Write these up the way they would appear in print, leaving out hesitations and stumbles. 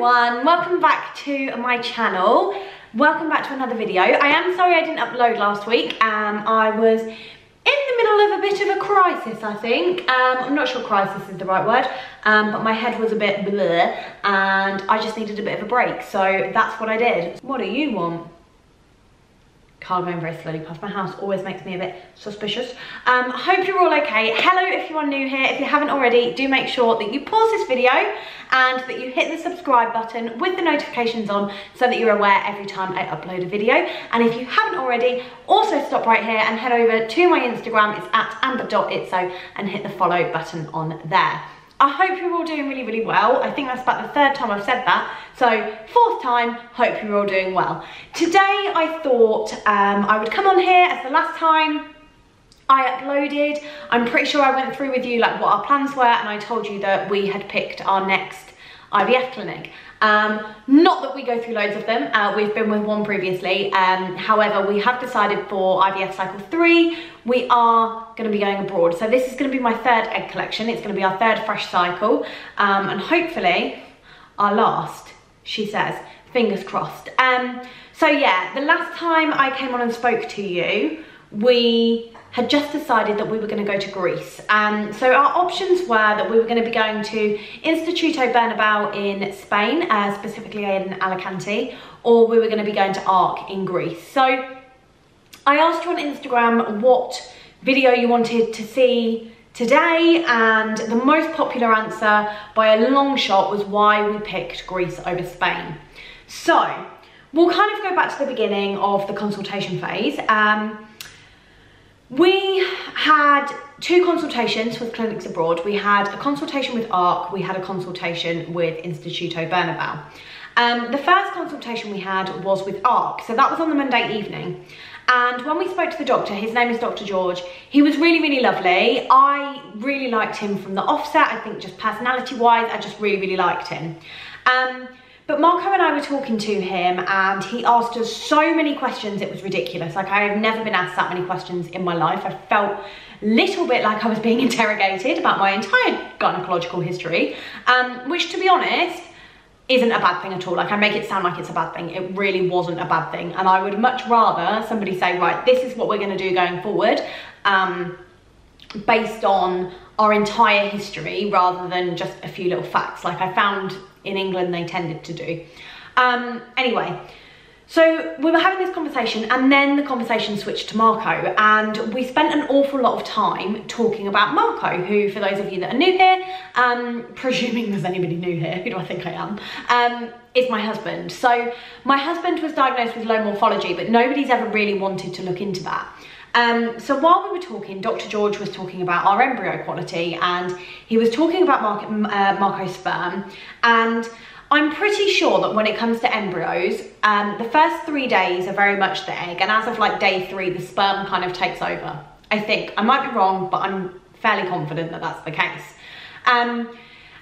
everyone, welcome back to my channel. Welcome back to another video. I am sorry I didn't upload last week. I was in the middle of a bit of a crisis, I think. I'm not sure crisis is the right word, but my head was a bit blur and I just needed a bit of a break, so that's what I did. What do you want? Car going very slowly past my house always makes me a bit suspicious. I hope you're all okay. Hello if you are new here. If you haven't already, do make sure that you pause this video and that you hit the subscribe button with the notifications on so that you're aware every time I upload a video. And if you haven't already, also stop right here and head over to my Instagram. It's at amber.itso and hit the follow button on there. I hope you're all doing really, really well. I think that's about the third time I've said that. So, fourth time, hope you're all doing well. Today, I thought I would come on here as the last time I uploaded. I'm pretty sure I went through with you like what our plans were, and I told you that we had picked our next IVF clinic. Not that we go through loads of them, we've been with one previously, however we have decided for IVF cycle 3 we are going to be going abroad. So this is going to be my third egg collection, it's going to be our third fresh cycle, and hopefully our last, she says, fingers crossed. So yeah, the last time I came on and spoke to you, we had just decided that we were going to go to Greece. So our options were that we were going to be going to Instituto Bernabeu in Spain, specifically in Alicante, or we were going to be going to ARC in Greece. So I asked you on Instagram what video you wanted to see today, and the most popular answer by a long shot was why we picked Greece over Spain. So we'll kind of go back to the beginning of the consultation phase. We had two consultations with clinics abroad. We had a consultation with ARC, we had a consultation with Instituto Bernabeu. The first consultation we had was with ARC, so that was on the Monday evening. And when we spoke to the doctor, his name is Dr. George, he was really, really lovely. I really liked him from the offset. I think just personality-wise, I just really, really liked him. But Marco and I were talking to him and he asked us so many questions, it was ridiculous. Like, I have never been asked that many questions in my life. I felt a little bit like I was being interrogated about my entire gynecological history, which, to be honest, isn't a bad thing at all. Like, I make it sound like it's a bad thing. It really wasn't a bad thing. And I would much rather somebody say, right, this is what we're going to do going forward, based on our entire history rather than just a few little facts like I found in England they tended to do. Anyway, so we were having this conversation and then the conversation switched to Marco, and we spent an awful lot of time talking about Marco, who, for those of you that are new here, presuming there's anybody new here, who do I think I am, is my husband. So my husband was diagnosed with low morphology, but nobody's ever really wanted to look into that. So while we were talking, Dr. George was talking about our embryo quality, and he was talking about Marco's sperm, and I'm pretty sure that when it comes to embryos, the first 3 days are very much the egg, and as of like day 3, the sperm kind of takes over. I think. I might be wrong, but I'm fairly confident that that's the case.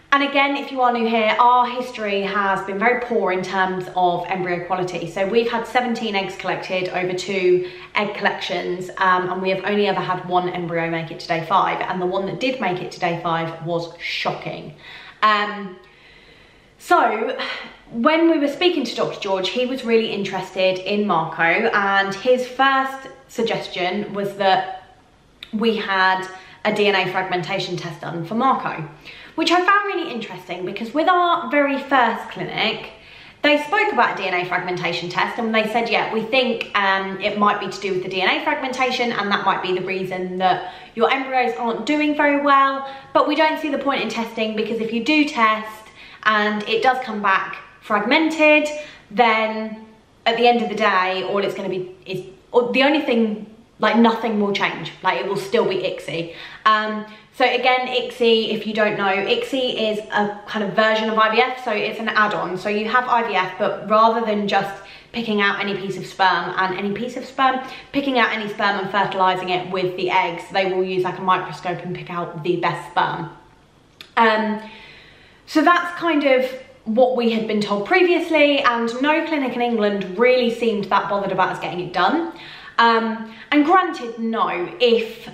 And again, if you are new here, our history has been very poor in terms of embryo quality. So we've had 17 eggs collected over 2 egg collections, and we have only ever had 1 embryo make it to day 5, and the one that did make it to day 5 was shocking. So when we were speaking to Dr. George, he was really interested in Marco, and his first suggestion was that we had a DNA fragmentation test done for Marco, which I found really interesting because with our very first clinic, they spoke about a DNA fragmentation test and they said, yeah, we think it might be to do with the DNA fragmentation, and that might be the reason that your embryos aren't doing very well, but we don't see the point in testing, because if you do test and it does come back fragmented, then at the end of the day, all it's going to be is, the only thing, like, nothing will change, like it will still be ICSI. So again, ICSI, if you don't know, ICSI is a kind of version of IVF, so it's an add-on. So you have IVF, but rather than just picking out any piece of sperm picking out any sperm and fertilizing it with the eggs, they will use like a microscope and pick out the best sperm. So that's kind of what we had been told previously, and no clinic in England really seemed that bothered about us getting it done. And granted, no, if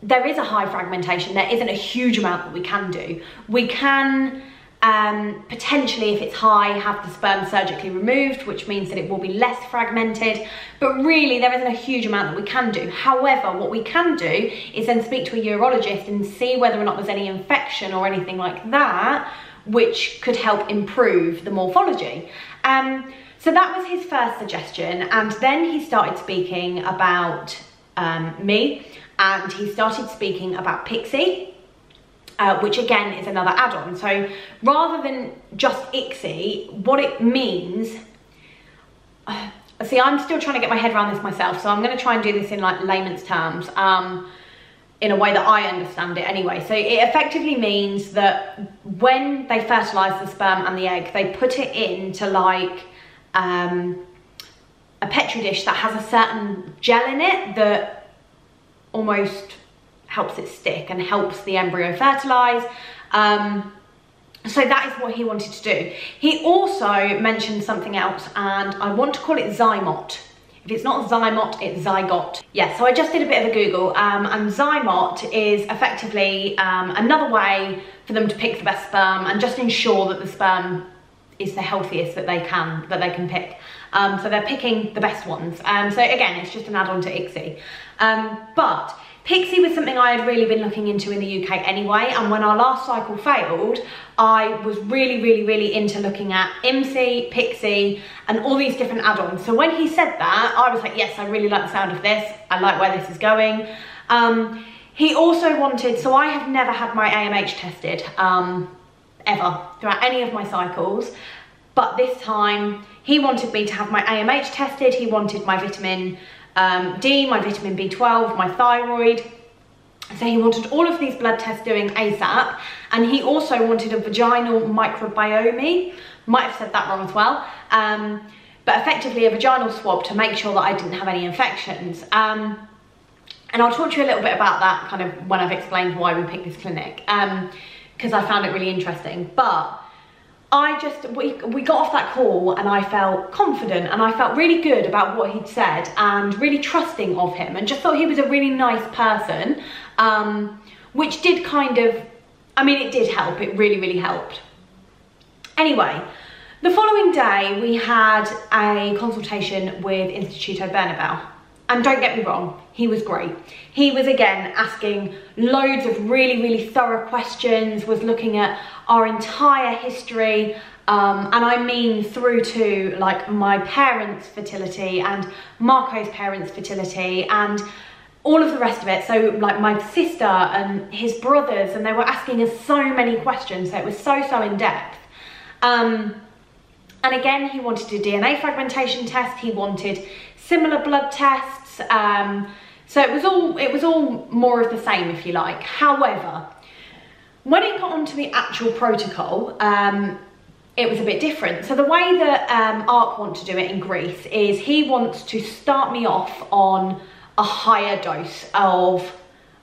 there is a high fragmentation, there isn't a huge amount that we can do. We can Potentially, if it's high, have the sperm surgically removed, which means that it will be less fragmented. But really, there isn't a huge amount that we can do. However, what we can do is then speak to a urologist and see whether or not there's any infection or anything like that, which could help improve the morphology. So that was his first suggestion. And then he started speaking about me, and he started speaking about Pixie, which again is another add-on. So rather than just ICSI, what it means, see, I'm still trying to get my head around this myself, so I'm going to try and do this in like layman's terms, in a way that I understand it anyway. So it effectively means that when they fertilise the sperm and the egg, they put it into like a petri dish that has a certain gel in it that almost helps it stick and helps the embryo fertilise. So that is what he wanted to do. He also mentioned something else, and I want to call it Zymote. If it's not Zymote, it's Zygote. Yeah, so I just did a bit of a Google, and Zymote is effectively another way for them to pick the best sperm and just ensure that the sperm is the healthiest that they can pick. So they're picking the best ones. So again, it's just an add-on to ICSI. But Pixie was something I had really been looking into in the UK anyway, and when our last cycle failed, I was really into looking at IMSI, Pixie, and all these different add-ons. So when he said that, I was like, yes, I really like the sound of this. I like where this is going. He also wanted, so I have never had my AMH tested, ever, throughout any of my cycles. But this time, he wanted me to have my AMH tested. He wanted my vitamin D, my vitamin B12, my thyroid. So he wanted all of these blood tests doing ASAP. And he also wanted a vaginal microbiome. Might have said that wrong as well. But effectively a vaginal swab to make sure that I didn't have any infections. And I'll talk to you a little bit about that kind of when I've explained why we picked this clinic. Because I found it really interesting. But we got off that call and I felt confident and I felt really good about what he'd said and really trusting of him, and just thought he was a really nice person, which did kind of, I mean, it did help. It really helped. Anyway, the following day we had a consultation with Instituto Bernabeu. And don't get me wrong, he was great. He was, again, asking loads of really thorough questions, was looking at our entire history, and I mean through to like my parents' fertility and Marco's parents' fertility and all of the rest of it. So like my sister and his brothers, and they were asking us so many questions, so it was so in depth. And again, he wanted a DNA fragmentation test, he wanted similar blood tests, so it was all more of the same, if you like. However, when it got onto the actual protocol, it was a bit different. So the way that ARC want to do it in Greece is he wants to start me off on a higher dose of,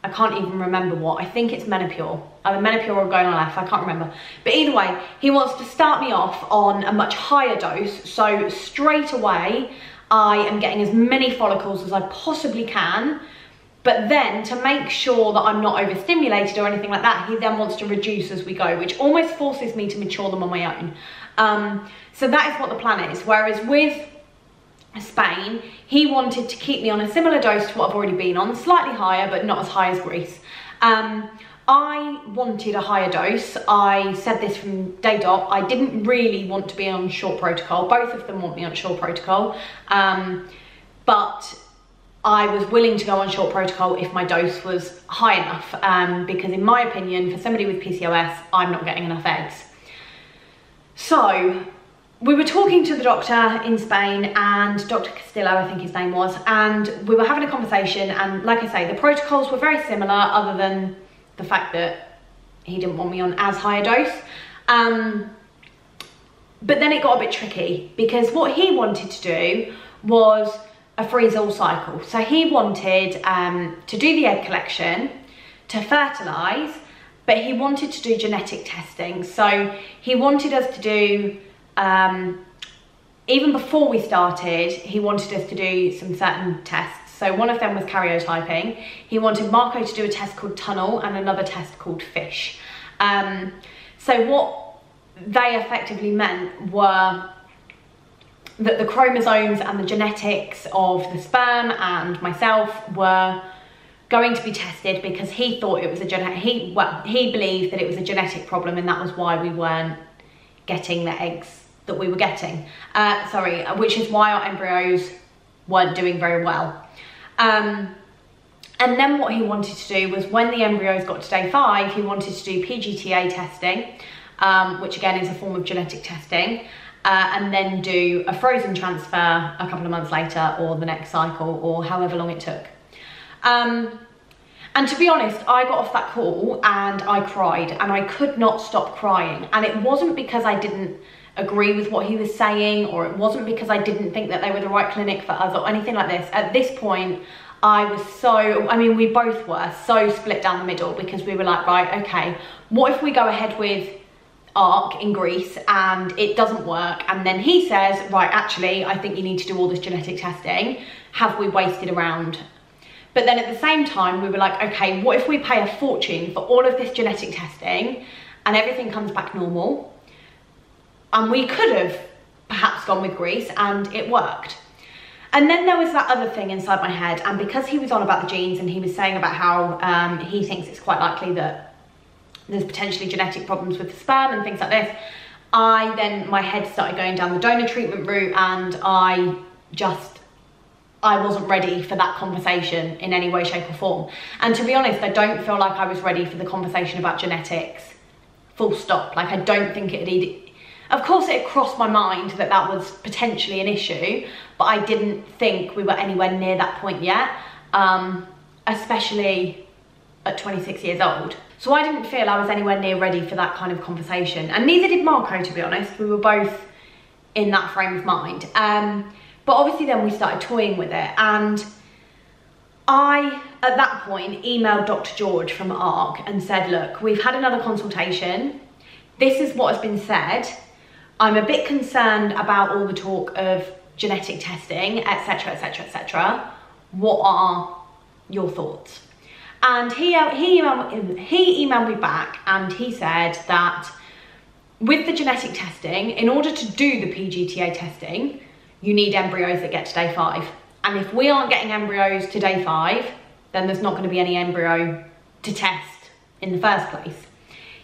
I can't even remember what, I think it's Menopur. Either Menopur or Gonal-F, I can't remember. But either way, he wants to start me off on a much higher dose, so straight away, I am getting as many follicles as I possibly can, but then to make sure that I'm not overstimulated or anything like that, he then wants to reduce as we go, which almost forces me to mature them on my own. So that is what the plan is. Whereas with Spain, he wanted to keep me on a similar dose to what I've already been on, slightly higher, but not as high as Greece. I wanted a higher dose. I said this from day dot. I didn't really want to be on short protocol. Both of them want me on short protocol. But I was willing to go on short protocol if my dose was high enough. Because in my opinion, for somebody with PCOS, I'm not getting enough eggs. So we were talking to the doctor in Spain, and Dr. Castillo, I think his name was, and we were having a conversation, and like I say, the protocols were very similar other than the fact that he didn't want me on as high a dose. But then it got a bit tricky, because what he wanted to do was a freeze-all cycle. So he wanted to do the egg collection, to fertilise, but he wanted to do genetic testing. So he wanted us to do, even before we started, he wanted us to do some certain tests. So one of them was karyotyping. He wanted Marco to do a test called tunnel and another test called fish. So what they effectively meant were that the chromosomes and the genetics of the sperm and myself were going to be tested, because he thought it was a he believed that it was a genetic problem, and that was why we weren't getting the eggs that we were getting. Which is why our embryos weren't doing very well. And then what he wanted to do was, when the embryos got to day 5, he wanted to do PGTA testing, which again is a form of genetic testing, and then do a frozen transfer a couple of months later, or the next cycle, or however long it took. And to be honest, I got off that call and I cried, and I could not stop crying. And it wasn't because I didn't agree with what he was saying, or it wasn't because I didn't think that they were the right clinic for us or anything like this. At this point, we both were so split down the middle, because we were like, right, okay, what if we go ahead with ARC in Greece and it doesn't work, and then he says, right, actually, I think you need to do all this genetic testing. Have we wasted around? But then at the same time, we were like, okay, what if we pay a fortune for all of this genetic testing and everything comes back normal? And we could have perhaps gone with Greece and it worked. And then there was that other thing inside my head, and because he was on about the genes and he was saying about how he thinks it's quite likely that there's potentially genetic problems with the sperm and things like this, my head started going down the donor treatment route, and I wasn't ready for that conversation in any way, shape or form. And to be honest, I don't feel like I was ready for the conversation about genetics, full stop. Like, I don't think of course it had crossed my mind that that was potentially an issue, but I didn't think we were anywhere near that point yet, especially at 26 years old. So I didn't feel I was anywhere near ready for that kind of conversation. And neither did Marco, to be honest. We were both in that frame of mind. But obviously then we started toying with it, and I, at that point, emailed Dr. George from ARC and said, look, we've had another consultation. This is what has been said. I'm a bit concerned about all the talk of genetic testing, etc, etc, etc. What are your thoughts? And he emailed me back, and he said that with the genetic testing, in order to do the PGTA testing, you need embryos that get to day 5. And if we aren't getting embryos to day 5, then there's not going to be any embryo to test in the first place.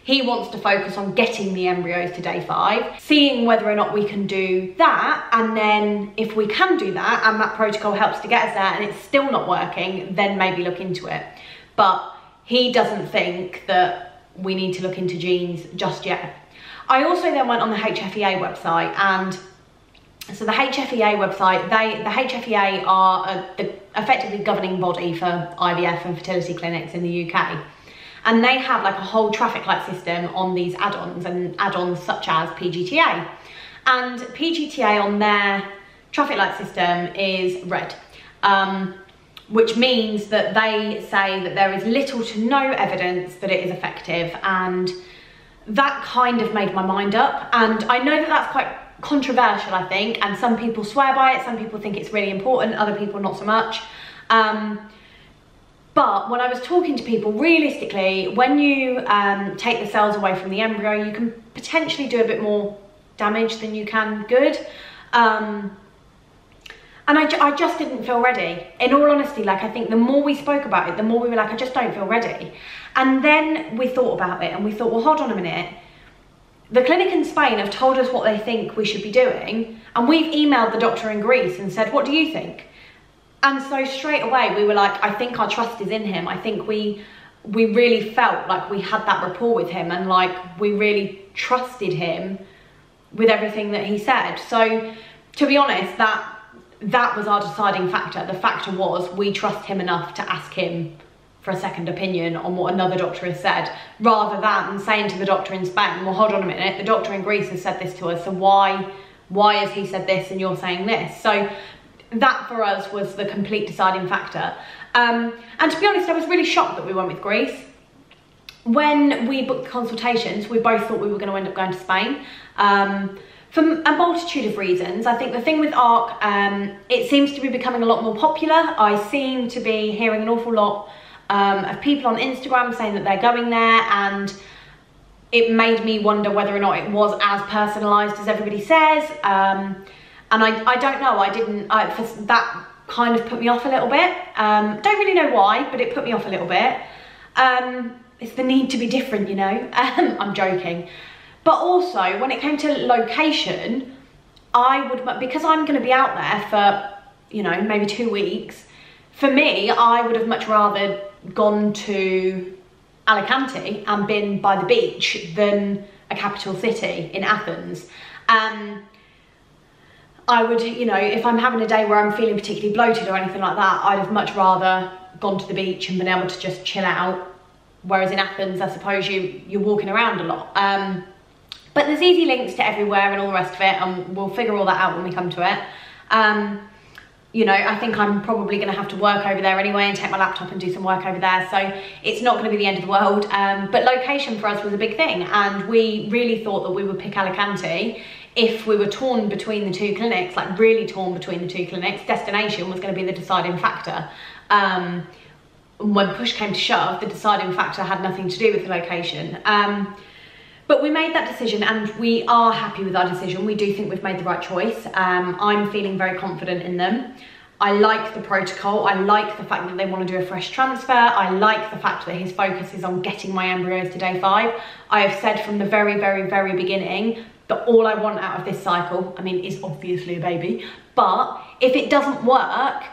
He wants to focus on getting the embryos to day 5, seeing whether or not we can do that, and then if we can do that and that protocol helps to get us there and it's still not working, then maybe look into it. But he doesn't think that we need to look into genes just yet. I also then went on the HFEA website, and so the HFEA website, the HFEA are the effectively governing body for IVF and fertility clinics in the UK. And they have like a whole traffic light system on these add-ons, and add-ons such as PGTA. And PGTA on their traffic light system is red, which means that they say that there is little to no evidence that it is effective. And that kind of made my mind up. And I know that that's quite controversial, I think, and some people swear by it, some people think it's really important, other people not so much. But when I was talking to people, realistically, when you take the cells away from the embryo, you can potentially do a bit more damage than you can good. And I just didn't feel ready. In all honesty, like, I think the more we spoke about it, the more we were like, I just don't feel ready. And then we thought about it and we thought, well, hold on a minute. The clinic in Spain have told us what they think we should be doing, and we've emailed the doctor in Greece and said, what do you think? And so straight away we were like, I think our trust is in him. I think we really felt like we had that rapport with him, and like we really trusted him with everything that he said. So to be honest, that was our deciding factor. The factor was we trust him enough to ask him for a second opinion on what another doctor has said, rather than saying to the doctor in Spain, well, hold on a minute, the doctor in Greece has said this to us, so why has he said this and you're saying this? So that for us was the complete deciding factor. And to be honest, I was really shocked that we went with Greece. When we booked the consultations, we both thought we were going to end up going to Spain. For a multitude of reasons. I think the thing with ARC, it seems to be becoming a lot more popular. I seem to be hearing an awful lot of people on Instagram saying that they're going there, and it made me wonder whether or not it was as personalised as everybody says. And I don't know, that kind of put me off a little bit. Don't really know why, but it put me off a little bit. It's the need to be different, you know. I'm joking. But also, when it came to location, because I'm going to be out there for, you know, maybe 2 weeks, for me, I would have much rather gone to Alicante and been by the beach than a capital city in Athens. I would, you know, if I'm having a day where I'm feeling particularly bloated or anything like that, I'd have much rather gone to the beach and been able to just chill out. Whereas in Athens, I suppose you're walking around a lot. But there's easy links to everywhere and all the rest of it, and we'll figure all that out when we come to it. You know, I think I'm probably going to have to work over there anyway and take my laptop and do some work over there, so it's not going to be the end of the world. But location for us was a big thing, and we really thought that we would pick Alicante if we were torn between the two clinics, like really torn between the two clinics. Destination was going to be the deciding factor. When push came to shove, the deciding factor had nothing to do with the location. But we made that decision, and we are happy with our decision. We do think we've made the right choice. I'm feeling very confident in them. I like the protocol. I like the fact that they want to do a fresh transfer. I like the fact that his focus is on getting my embryos to day 5. I have said from the very, very, very beginning that all I want out of this cycle, I mean, is obviously a baby, but if it doesn't work,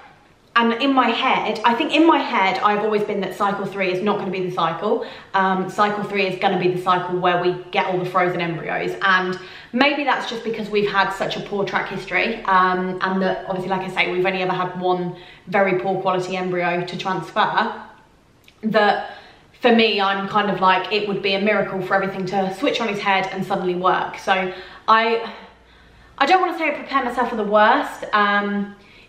and in my head, I think in my head, I've always been that cycle 3 is not going to be the cycle. Cycle 3 is going to be the cycle where we get all the frozen embryos. And maybe that's just because we've had such a poor track history. And that obviously, like I say, we've only ever had one very poor quality embryo to transfer. That for me, I'm kind of like, it would be a miracle for everything to switch on its head and suddenly work. So I don't want to say I prepare myself for the worst.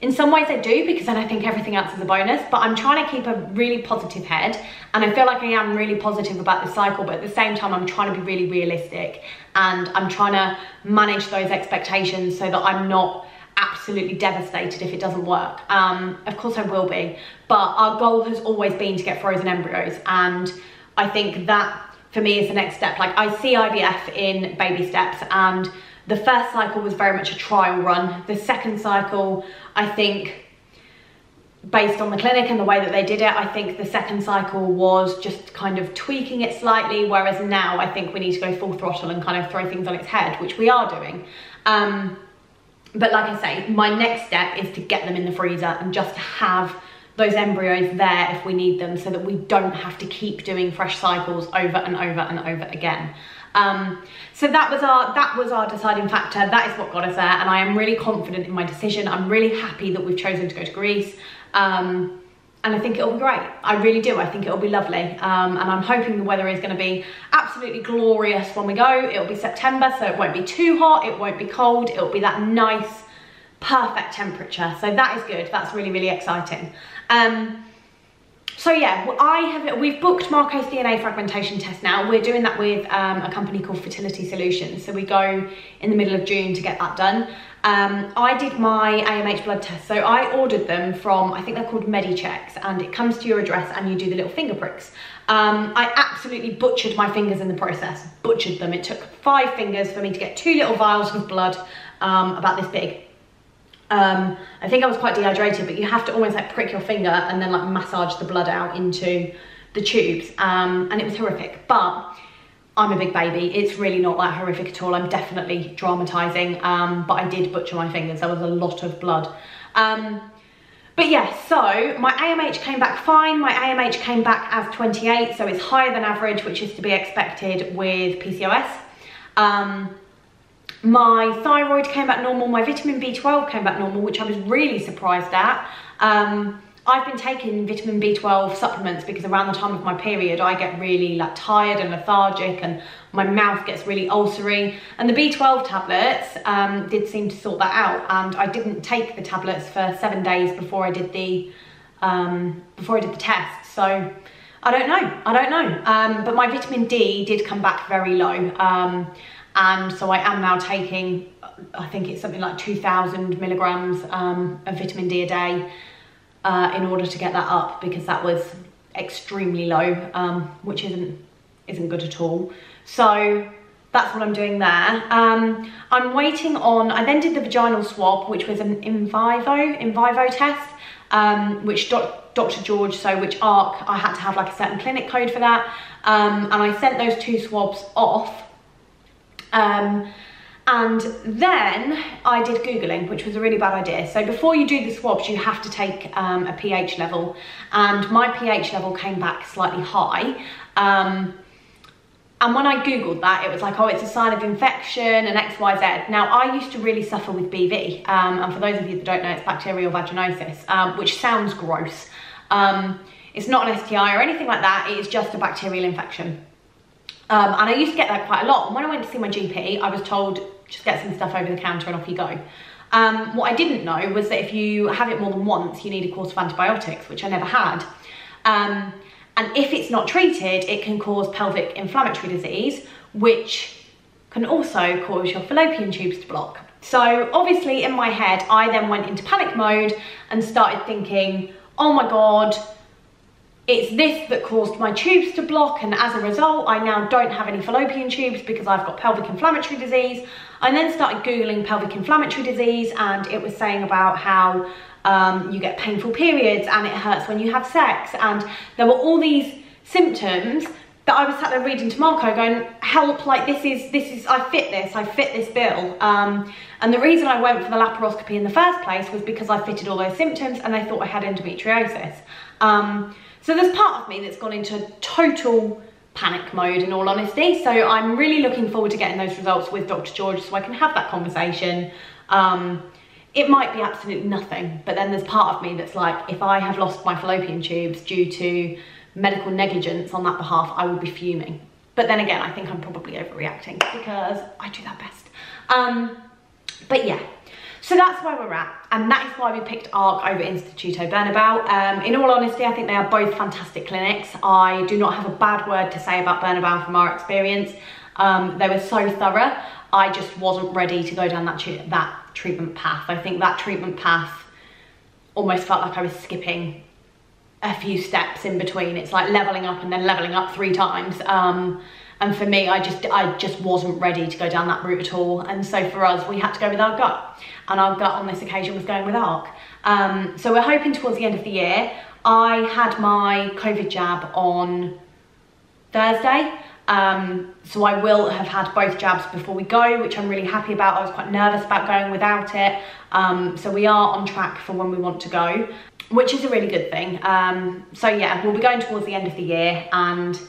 In some ways I do, because then I think everything else is a bonus, but I'm trying to keep a really positive head, and I feel like I am really positive about this cycle, but at the same time I'm trying to be really realistic, and I'm trying to manage those expectations so that I'm not absolutely devastated if it doesn't work. Of course I will be, but our goal has always been to get frozen embryos, and I think that for me is the next step. Like, I see IVF in baby steps, and the first cycle was very much a trial run. The second cycle, I think, based on the clinic and the way that they did it, I think the second cycle was just kind of tweaking it slightly, whereas now I think we need to go full throttle and kind of throw things on its head, which we are doing. But like I say, my next step is to get them in the freezer and just to have those embryos there if we need them, so that we don't have to keep doing fresh cycles over and over and over again. So that was our deciding factor. That is what got us there, and I am really confident in my decision. I'm really happy that we've chosen to go to Greece, and I think it'll be great. I really do. I think it'll be lovely, and I'm hoping the weather is going to be absolutely glorious when we go. It'll be September, so it won't be too hot, it won't be cold, it'll be that nice perfect temperature, so that is good. That's really, really exciting. So yeah, we've booked Marco's DNA fragmentation test now. We're doing that with a company called Fertility Solutions. So we go in the middle of June to get that done. I did my AMH blood test. So I ordered them from, I think they're called Medichecks, and it comes to your address and you do the little finger pricks. I absolutely butchered my fingers in the process, butchered them. It took 5 fingers for me to get 2 little vials of blood about this big. I think I was quite dehydrated, but you have to almost like prick your finger and then like massage the blood out into the tubes, and it was horrific, but I'm a big baby. It's really not that horrific at all. I'm definitely dramatising, but I did butcher my fingers. There was a lot of blood. But yeah, so my AMH came back fine. My AMH came back as 28, so it's higher than average, which is to be expected with PCOS. My thyroid came back normal, my vitamin B12 came back normal, which I was really surprised at. I've been taking vitamin B12 supplements because around the time of my period, I get really like tired and lethargic and my mouth gets really ulcery. And the B12 tablets did seem to sort that out. And I didn't take the tablets for 7 days before I did the test. So I don't know. But my vitamin D did come back very low. And so I am now taking, I think it's something like 2,000 milligrams of vitamin D a day in order to get that up, because that was extremely low, which isn't isn't good at all. So that's what I'm doing there. I'm waiting on, I then did the vaginal swab, which was an in vivo test, which Dr. George, so which ARC, I had to have like a certain clinic code for that. And I sent those 2 swabs off. And then I did Googling, which was a really bad idea. So before you do the swabs, you have to take a pH level, and my pH level came back slightly high. And when I Googled that, it was like, oh, it's a sign of infection and X, Y, Z. Now, I used to really suffer with BV. And for those of you that don't know, it's bacterial vaginosis, which sounds gross. It's not an STI or anything like that. It is just a bacterial infection. And I used to get that quite a lot. And when I went to see my GP, I was told, just get some stuff over the counter and off you go. What I didn't know was that if you have it more than once, you need a course of antibiotics, which I never had. And if it's not treated, it can cause pelvic inflammatory disease, which can also cause your fallopian tubes to block. So obviously in my head, I then went into panic mode and started thinking, oh my God, it's this that caused my tubes to block, and as a result, I now don't have any fallopian tubes because I've got pelvic inflammatory disease. I then started Googling pelvic inflammatory disease, and it was saying about how you get painful periods and it hurts when you have sex, and there were all these symptoms that I was sat there reading to Marco going, help, like this is I fit this bill. And the reason I went for the laparoscopy in the first place was because I fitted all those symptoms and they thought I had endometriosis. So there's part of me that's gone into total panic mode, in all honesty. So I'm really looking forward to getting those results with Dr. George so I can have that conversation. It might be absolutely nothing, but then there's part of me that's like, if I have lost my fallopian tubes due to medical negligence on that behalf, I would be fuming. But then again, I think I'm probably overreacting because I do that best. But yeah, so that's where we're at. And that is why we picked ARC over Instituto Bernabeu. In all honesty, I think they are both fantastic clinics. I do not have a bad word to say about Bernabeu from our experience. They were so thorough. I just wasn't ready to go down that treatment path. I think that treatment path almost felt like I was skipping a few steps in between. It's like leveling up and then leveling up 3 times. And for me, I just wasn't ready to go down that route at all. And so for us, we had to go with our gut. And our gut on this occasion was going with ARC. So we're hoping towards the end of the year. I had my COVID jab on Thursday. So I will have had both jabs before we go, which I'm really happy about. I was quite nervous about going without it. So we are on track for when we want to go, which is a really good thing. So yeah, we'll be going towards the end of the year and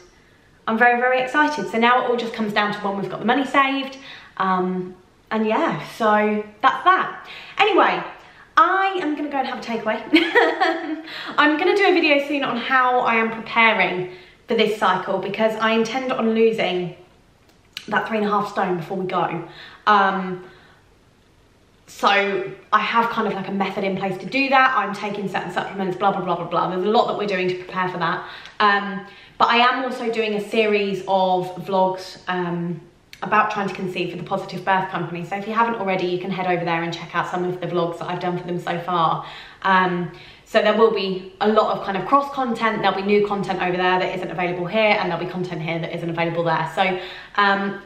I'm very, very excited. So now it all just comes down to when we've got the money saved. And yeah, so that's that. Anyway, I am gonna go and have a takeaway. I'm gonna do a video soon on how I am preparing for this cycle because I intend on losing that 3.5 stone before we go. So I have kind of like a method in place to do that. I'm taking certain supplements, blah, blah, blah, blah, blah. There's a lot that we're doing to prepare for that. But I am also doing a series of vlogs about trying to conceive for the Positive Birth Company. So if you haven't already, you can head over there and check out some of the vlogs that I've done for them so far. So there will be a lot of kind of cross content. There'll be new content over there that isn't available here, and there'll be content here that isn't available there. So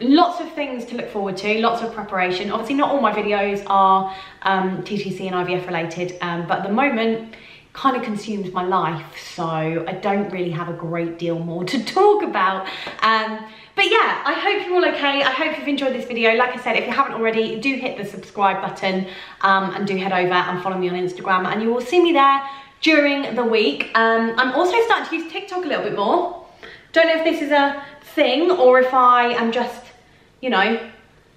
lots of things to look forward to, lots of preparation. Obviously not all my videos are TTC and IVF related, but at the moment kind of consumes my life. So I don't really have a great deal more to talk about. But yeah, I hope you're all okay. I hope you've enjoyed this video. Like I said, if you haven't already, do hit the subscribe button and do head over and follow me on Instagram, and you will see me there during the week. I'm also starting to use TikTok a little bit more. Don't know if this is a thing or if I am just, you know,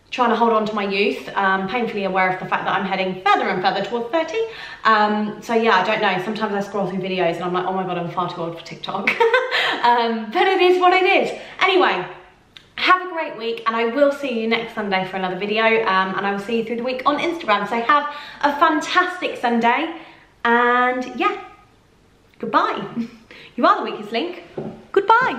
trying to hold on to my youth, painfully aware of the fact that I'm heading further and further towards 30. So yeah, I don't know. Sometimes I scroll through videos and I'm like, oh my God, I'm far too old for TikTok. But it is what it is. Anyway, have a great week and I will see you next Sunday for another video, and I will see you through the week on Instagram. So have a fantastic Sunday and yeah, goodbye. You are the weakest link. Goodbye.